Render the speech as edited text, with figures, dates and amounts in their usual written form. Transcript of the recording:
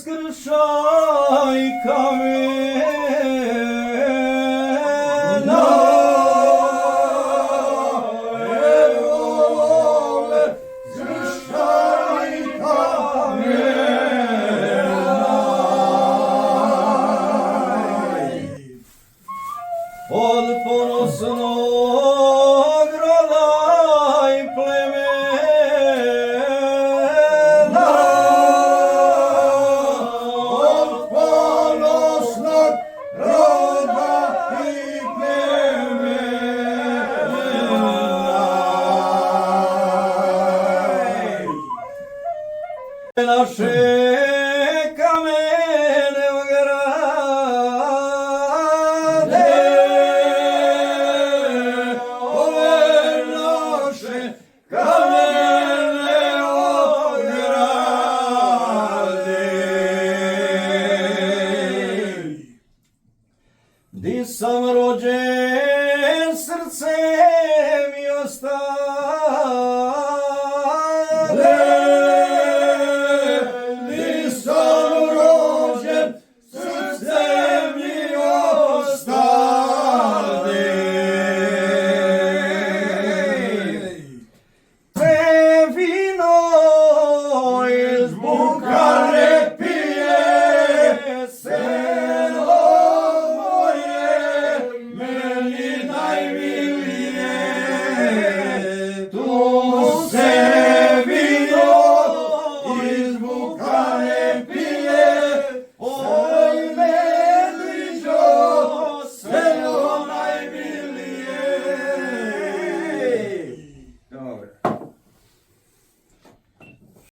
skršaj kamena. Evo skršaj kamena. Od ponosnog roda i plemena. Od ponosnog roda i plemena. Naše kamene ograde, ove naše kamene ograde. Di sam rođen, srce mi ostade. Di sam rođen, srce mi ostade. Te vino iz buka